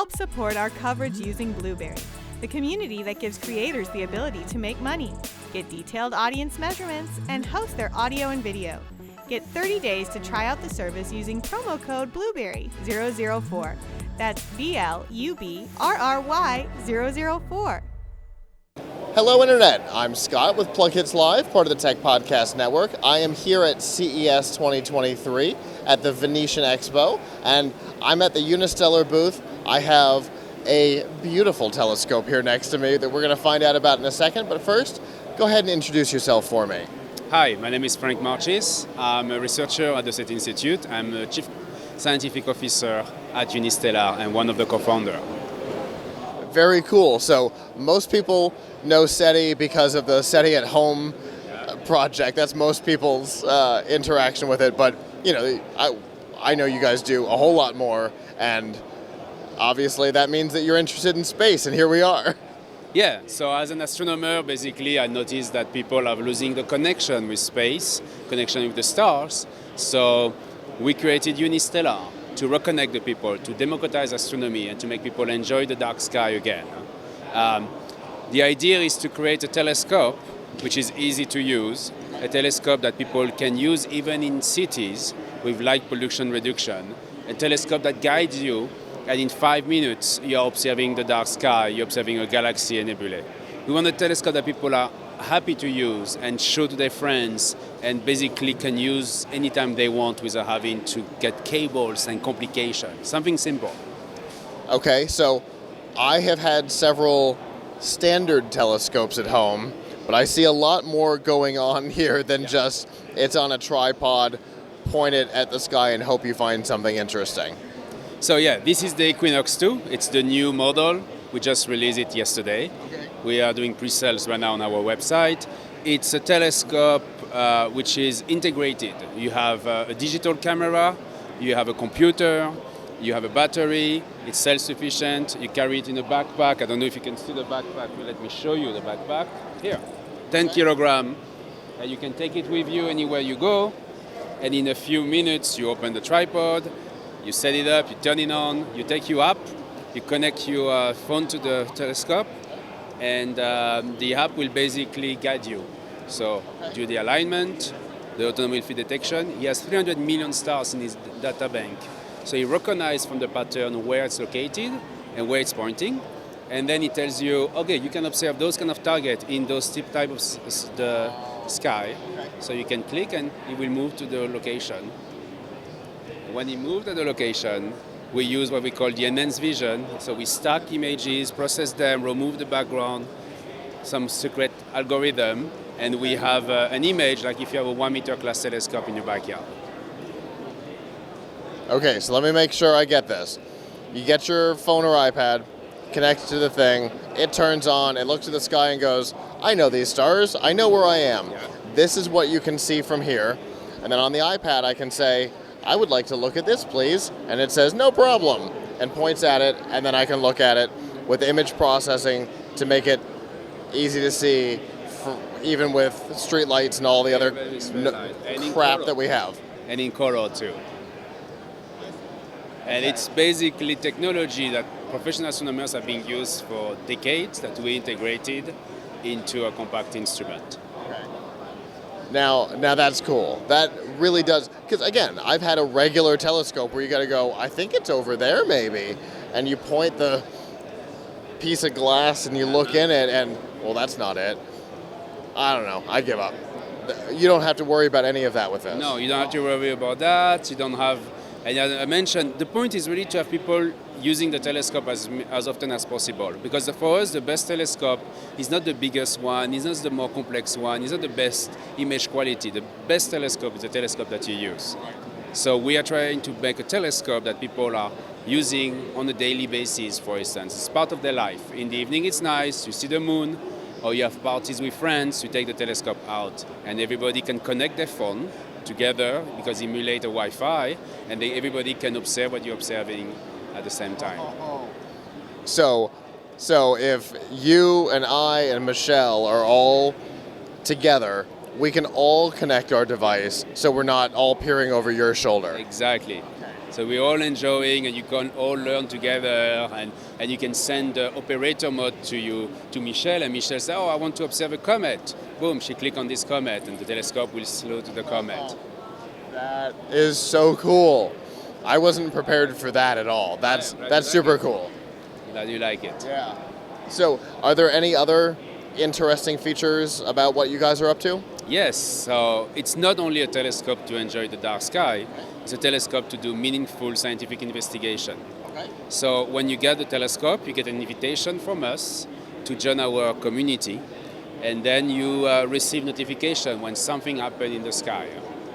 Help support our coverage using Blueberry, the community that gives creators the ability to make money, get detailed audience measurements, and host their audio and video. Get 30 days to try out the service using promo code Blueberry004. That's BLUBRRY004. Hello, Internet. I'm Scott with PLUGHITZ Live, part of the Tech Podcast Network. I am here at CES 2023 at the Venetian Expo, and I'm at the Unistellar booth. I have a beautiful telescope here next to me that we're going to find out about in a second, but first, go ahead and introduce yourself for me. Hi, my name is Frank Marchis. I'm a researcher at the SETI Institute. I'm the Chief Scientific Officer at Unistellar and one of the co-founders. Very cool. So most people know SETI because of the SETI at Home project. That's most people's interaction with it. But you know, I know you guys do a whole lot more, and obviously that means that you're interested in space, and here we are. Yeah, so as an astronomer, basically I noticed that people are losing the connection with space, connection with the stars. So we created Unistellar to reconnect the people, to democratize astronomy, and to make people enjoy the dark sky again. The idea is to create a telescope which is easy to use, a telescope that people can use even in cities with light pollution reduction, a telescope that guides you, and in 5 minutes you're observing the dark sky, you're observing a galaxy and nebulae. We want a telescope that people are happy to use and show to their friends, and basically can use anytime they want without having to get cables and complications. Something simple. Okay, so I have had several standard telescopes at home, but I see a lot more going on here than just it's on a tripod, point it at the sky and hope you find something interesting. So yeah, this is the Equinox 2. It's the new model. We just released it yesterday. Okay. We are doing pre-sales right now on our website. It's a telescope which is integrated. You have a digital camera, you have a computer, you have a battery, it's self-sufficient, you carry it in a backpack. I don't know if you can see the backpack, but let me show you the backpack. Here, 10 kilogram, and you can take it with you anywhere you go, and in a few minutes you open the tripod, you set it up, you turn it on, you take your app, you connect your phone to the telescope, and the app will basically guide you. So do the alignment, the autonomous field detection. He has 300 million stars in his data bank. So he recognizes from the pattern where it's located and where it's pointing. And then he tells you, okay, you can observe those kind of targets in those type of the sky. So you can click and it will move to the location. When he moved to the location, we use what we call the enhanced vision. So we stack images, process them, remove the background, some secret algorithm, and we have an image like if you have a 1 meter class telescope in your backyard. Okay, so let me make sure I get this. You get your phone or iPad, connect to the thing, it turns on, it looks at the sky and goes, I know these stars, I know where I am. Yeah. This is what you can see from here. And then on the iPad I can say, I would like to look at this, please. And it says, no problem, and points at it, and then I can look at it with image processing to make it easy to see, even with street lights and all the other crap that we have. And in color too. And it's basically technology that professional astronomers have been used for decades that we integrated into a compact instrument. Now that's cool. That really does, because again, I've had a regular telescope where you got to go, I think it's over there maybe, and you point the piece of glass and you look in it and, well, that's not it. I don't know. I give up. You don't have to worry about any of that with this. No, you don't have to worry about that. You don't have, and I mentioned, the point is really to have people using the telescope as often as possible. Because for us, the best telescope is not the biggest one, it's not the more complex one, it's not the best image quality. The best telescope is the telescope that you use. So we are trying to make a telescope that people are using on a daily basis, for instance. It's part of their life. In the evening it's nice, you see the moon, or you have parties with friends, you take the telescope out, and everybody can connect their phone together because emulate a Wi-Fi, and everybody can observe what you're observing at the same time. So if you and I and Michelle are all together, we can all connect our device so we're not all peering over your shoulder. Exactly. So we're all enjoying, and you can all learn together, and you can send the operator mode to Michelle, and Michelle says, oh, I want to observe a comet. Boom, she clicks on this comet, and the telescope will slow to the comet. That is so cool. I wasn't prepared for that at all. That's super cool. Glad you like it. Yeah. So, are there any other interesting features about what you guys are up to? Yes, so it's not only a telescope to enjoy the dark sky, it's a telescope to do meaningful scientific investigation. Okay. So when you get the telescope, you get an invitation from us to join our community, and then you receive notification when something happens in the sky.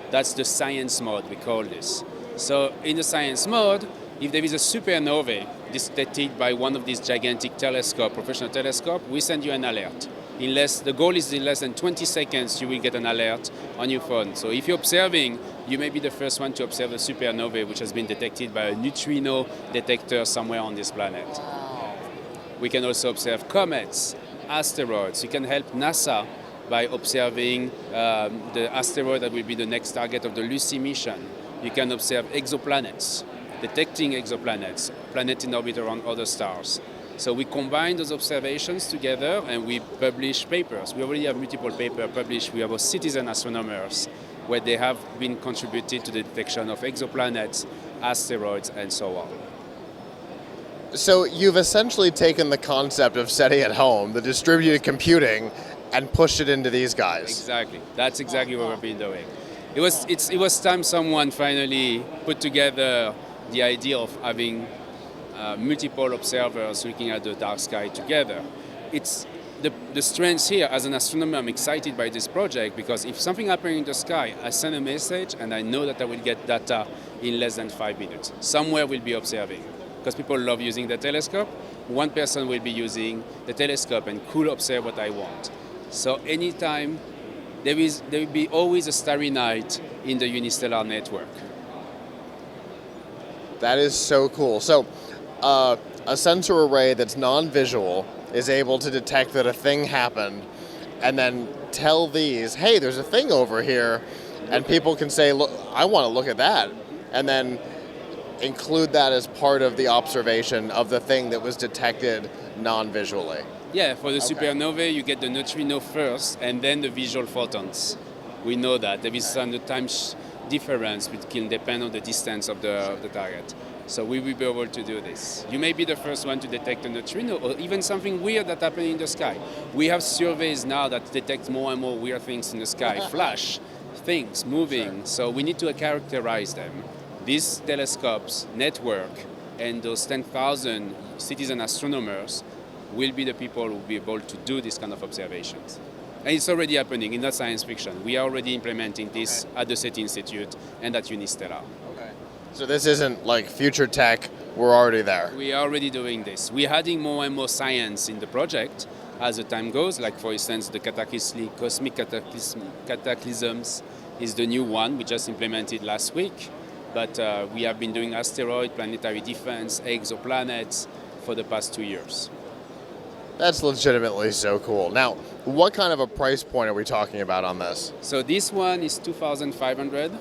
That's the science mode, we call this. So in the science mode, if there is a supernova detected by one of these gigantic telescopes, professional telescope, we send you an alert. The goal is in less than 20 seconds, you will get an alert on your phone. So if you're observing, you may be the first one to observe a supernova which has been detected by a neutrino detector somewhere on this planet. Wow. We can also observe comets, asteroids. You can help NASA by observing the asteroid that will be the next target of the Lucy mission. You can observe exoplanets, detecting exoplanets, planets in orbit around other stars. So we combine those observations together and we publish papers. We already have multiple papers published. We have our citizen astronomers where they have been contributed to the detection of exoplanets, asteroids, and so on. So you've essentially taken the concept of SETI at home, the distributed computing, and pushed it into these guys. Exactly. That's exactly what we've been doing. It was time someone finally put together the idea of having multiple observers looking at the dark sky together. It's the strength here. As an astronomer, I'm excited by this project because if something happens in the sky, I send a message and I know that I will get data in less than 5 minutes. Somewhere will be observing because people love using the telescope. One person will be using the telescope and could observe what I want. So anytime there will be always a starry night in the Unistellar network. That is so cool. So a sensor array that's non-visual is able to detect that a thing happened and then tell these, hey, there's a thing over here, and people can say, look, I want to look at that, and then include that as part of the observation of the thing that was detected non-visually. Yeah, for the supernova, you get the neutrino first and then the visual photons. We know that. There is some time difference which can depend on the distance of the target. So we will be able to do this. You may be the first one to detect a neutrino or even something weird that happened in the sky. We have surveys now that detect more and more weird things in the sky, flash, things moving. So we need to characterize them. These telescopes, network, and those 10,000 citizen astronomers will be the people who will be able to do this kind of observations. And it's already happening in not science fiction. We are already implementing this at the SETI Institute and at Unistellar. Okay. So this isn't like future tech, we're already there. We are already doing this. We're adding more and more science in the project as the time goes. Like for instance, the cosmic cataclysms is the new one we just implemented last week. But we have been doing asteroid, planetary defense, exoplanets for the past 2 years. That's legitimately so cool. Now, what kind of a price point are we talking about on this? So this one is 2,500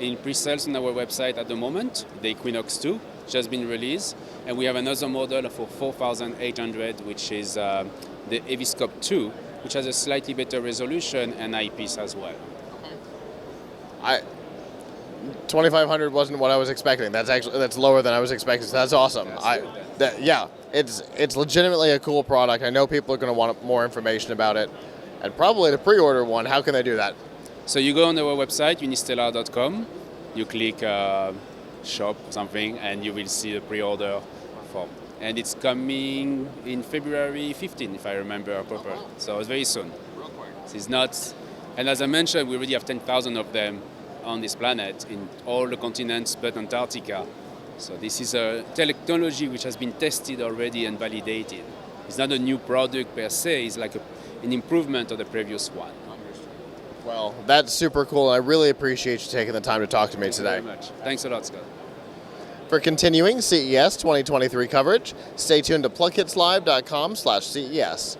in pre-sales on our website at the moment. The Equinox 2 just been released. And we have another model for 4,800, which is the Eviscope 2, which has a slightly better resolution and eyepiece as well. 2,500 wasn't what I was expecting. That's lower than I was expecting. So that's awesome. It's legitimately a cool product. I know people are going to want more information about it, and probably to pre-order one. How can they do that? So you go on our website, unistellar.com. You click shop something, and you will see the pre-order form. And it's coming in February 15, if I remember properly. So it's very soon. It's not, and as I mentioned, we already have 10,000 of them on this planet in all the continents but Antarctica. So this is a technology which has been tested already and validated. It's not a new product per se, it's like an improvement of the previous one. Well, that's super cool. I really appreciate you taking the time to talk to me today. Thank you very much. Thanks a lot, Scott. For continuing CES 2023 coverage, stay tuned to PLUGHITZlive.com/CES.